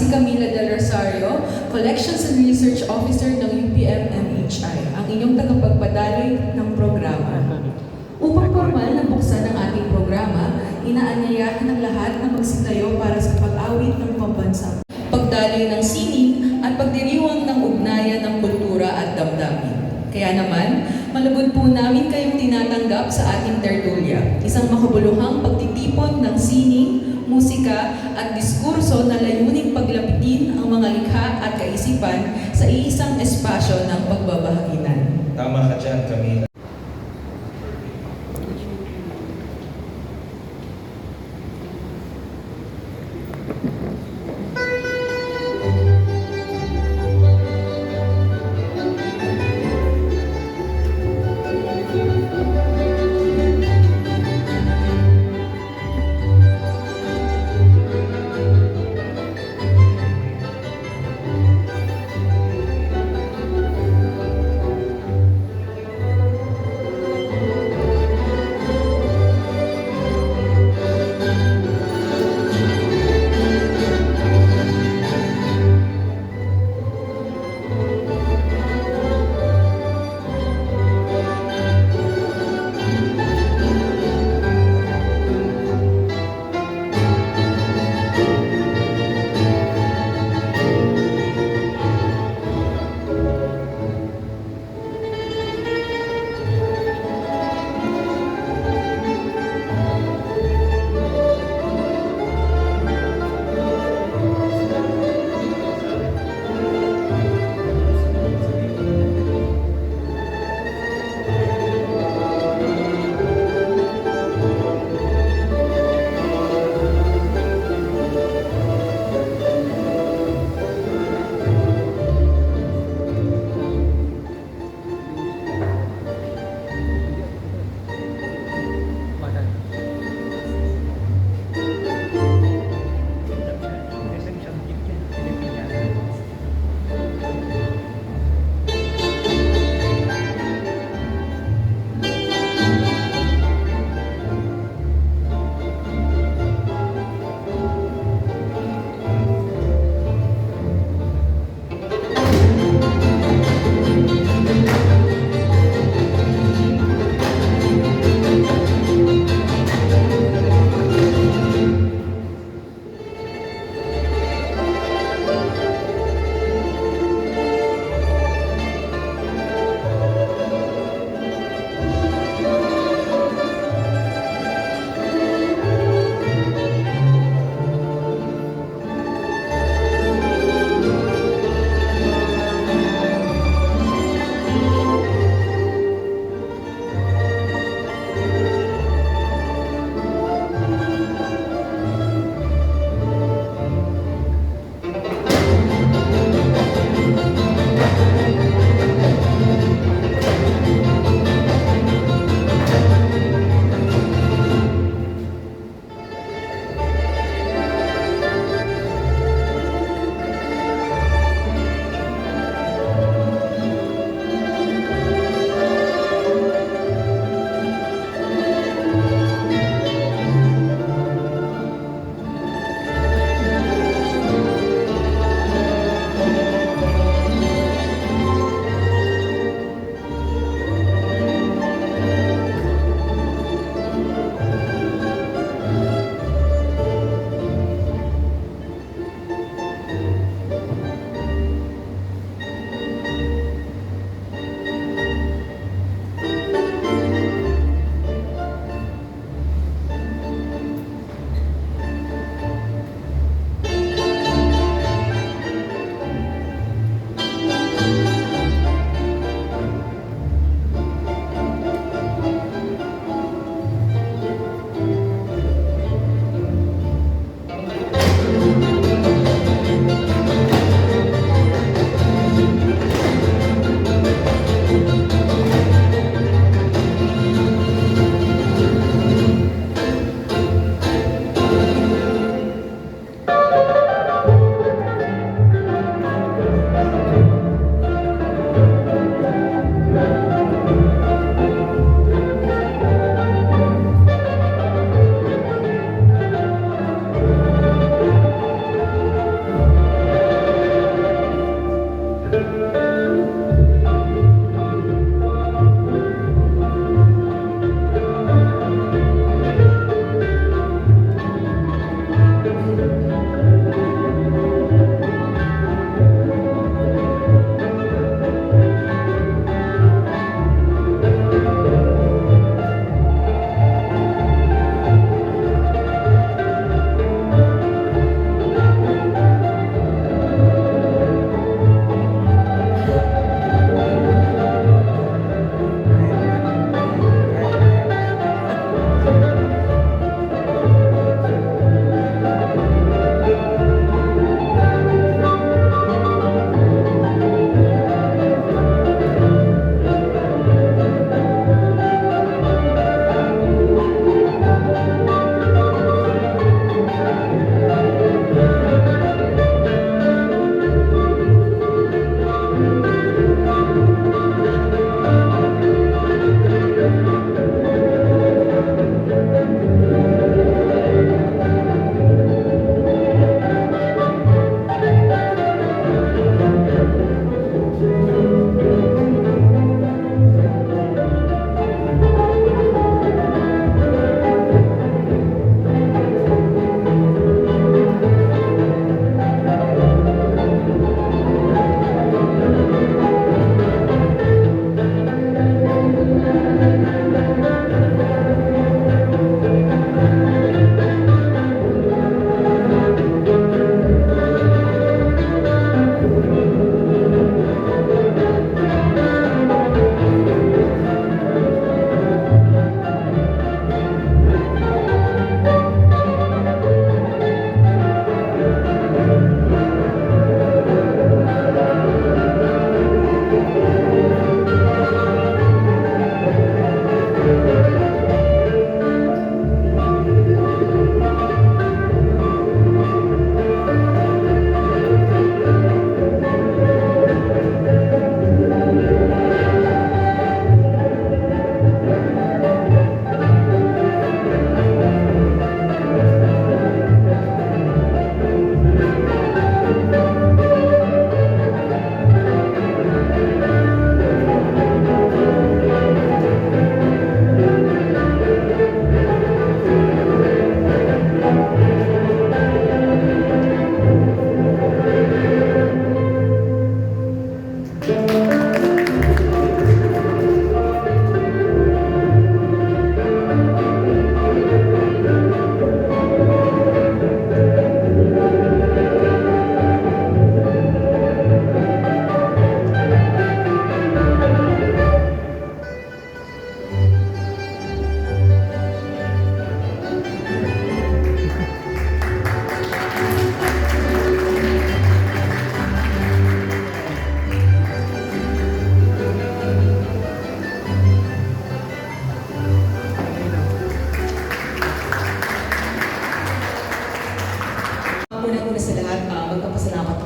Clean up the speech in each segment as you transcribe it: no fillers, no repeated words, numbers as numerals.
si Camila Del Rosario, Collections and Research Officer ng UPM-MHI, ang inyong tagapagpadaloy ng programa. Upang formal na buksan ang ating programa, inaanyayahan ng lahat na magsitayo para sa pag-awit ng pambansang pagdaloy ng sining at pagdiriwang ng ugnayan ng kultura at damdamin. Kaya naman, malugod po namin kayong tinatanggap sa ating tertulya, isang makabuluhang pagtitipon ng sining, musika at diskurso na layuning paglapitin ang mga likha at kaisipan sa iisang espasyo ng pagbabahaginan. Tama ka dyan, Camila.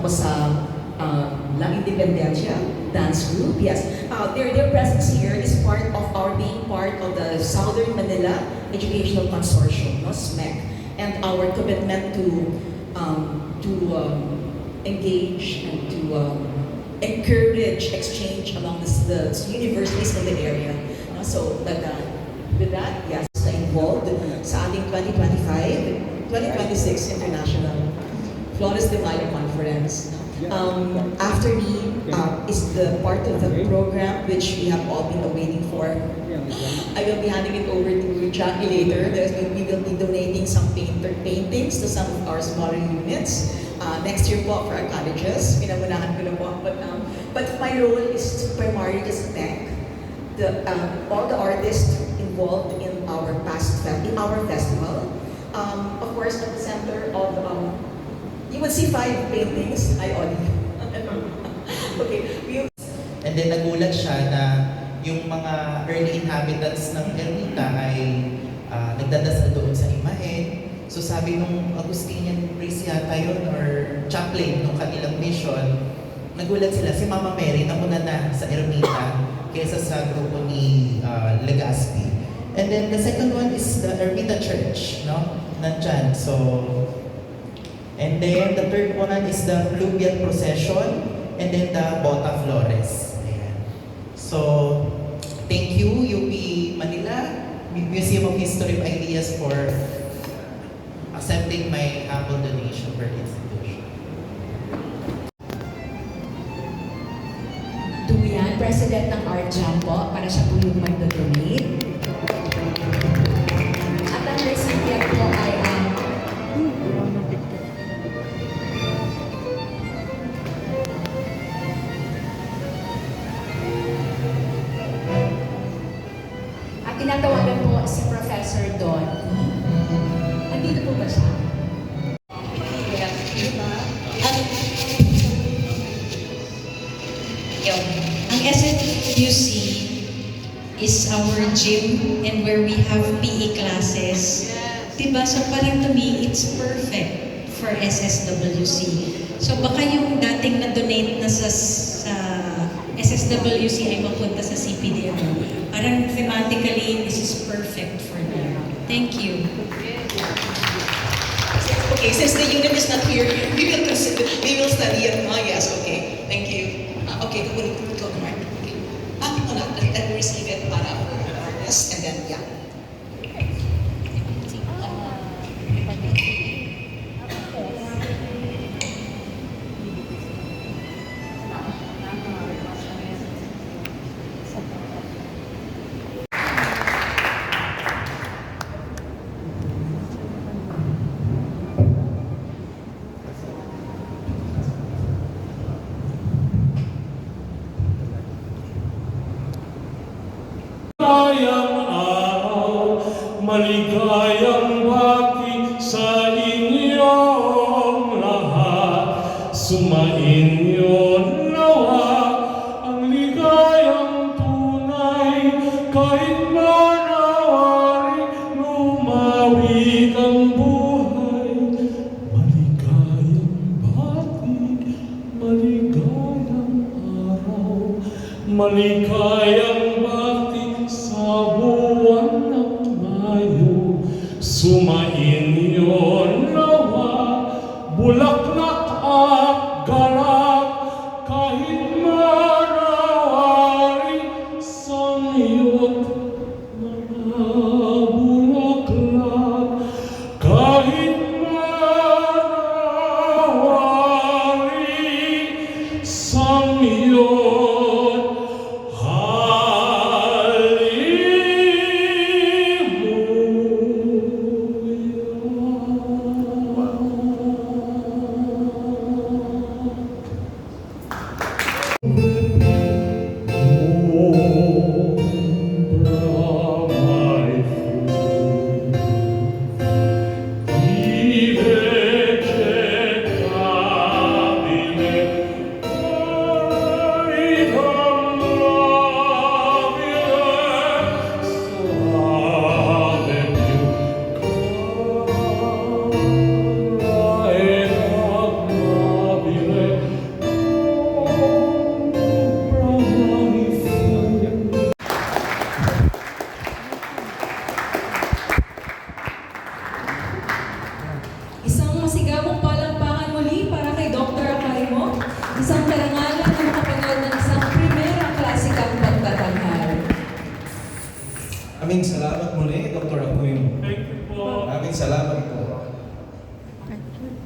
tapos sa La Independencia Dance Group. Yes, their presence here is part of our being part of the Southern Manila Educational Consortium, no, SMEC, and our commitment to engage and to encourage exchange among the universities in the area. No? So with that, yes, involved sa ating 2025-2026 International Flores de Mayo Conference. After me is the part of the program which we have all been awaiting for. I will be handing it over to Jackie later. We will be donating some paintings to some of our smaller units. Next year po for our colleges. Pinamunahan ko na po. But my role is primarily just to thank all the artists involved in our festival. Of course, at the center of you would see 5 paintings. I only. Okay. And then nagulat siya na yung mga early inhabitants ng ermita ay nagdadasal doon sa imahe. So sabi nung Augustinian priest yata yun or chaplain nung kanilang mission, nagulat sila, si Mama Mary nauna na sa ermita kaysa sa grupo ni Legazpi. And then the second one is the Ermita Church, no? Nandyan. So, and then the third one is the Fluvial Procession, and then the Bota Flores. Ayan. So, thank you UP Manila, Museum of History of Ideas for accepting my humble donation for the institution. Duyan, President ng Art Jam po, para siya po yung mag-donate. At ang recipient po ay at tinatawagan po si Professor Don. Nandito po ba siya? Ang SNUC is our gym and where we have PE classes. Diba? So parang to me, it's perfect for SSWC. So baka yung dating na-donate na sa SSWC ay mapunta sa CPDM. Parang thematically, this is perfect for them. Thank you. Okay, since the unit is not here, we will study it. Oh, yes, okay. Thank you. Okay, go Mark. Okay. Let me receive it para for the artist, and then, yeah. Maligayang araw, maligayang bati sa inyong lahat. Sumainyo nawa ang ligayang tunay, kahit manawari lumawig ang buhay. Maligayang bati, maligayang araw, maligayang bati sa buwan ng Mayo. Sumainyo nawa bulaklak at galak, kahit marawari sa iyot mga bulaklak, kahit marawari sa iyot. Hallelujah. Isang karangalan na makapanood ng isang primerang klasikang pagtatanghal. Aming salamat muli, Dr. Aquino. Thank you po. Aming salamat po.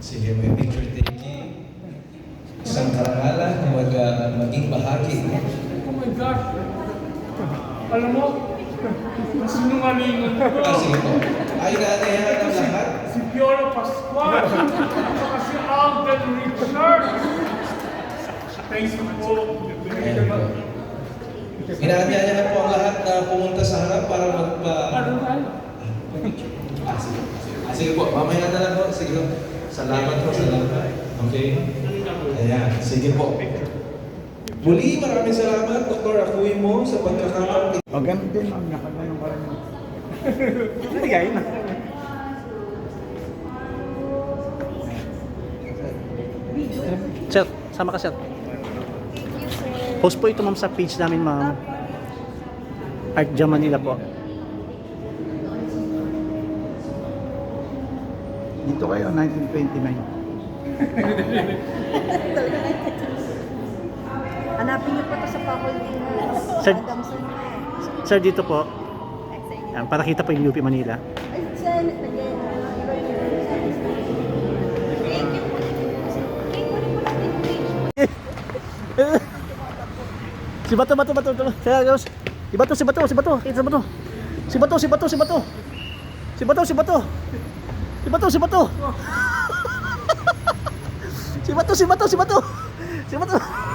Sige, may picture taking. Isang karangalan na maging bahagi. Oh my gosh. Alam mo, sinungalingan ko. Sige po. Ay, naanayahan ang lahat. Si Piolo Pascual. Saka si Alden Richard. Thank you po. Ayan po. Inaanyayahan po ang lahat na pumunta sa harap para magpa... Ano tayo? Sige. Sige po, mamaya na lang po. Sige po. Salamat po, salamat. Okay? Ayan, sige po. Muli, maraming salamat, Dr. Aquino, sa pagkakataon. O, ganun din, ma'am. Nakaganon pa rin. Bigay na. Sir, sama ka, sir. Post po ito, ma'am, sa page namin, ma'am. Art Jam Manila po. Dito kayo, 1929. Hanapin niyo po ito sa faculty na Sir- Adamson. Sir, dito po. Yan, para kita po yung UP Manila. Ay, sir, Si Bato. Kaya, guys. Si Bato. Si Bato. Si Bato. Si Bato. Si Bato. Si Bato. Si Bato. Si Bato. Si Bato. Si Bato. Si Bato. Si Bato. Si Bato. Si Bato. Si Bato.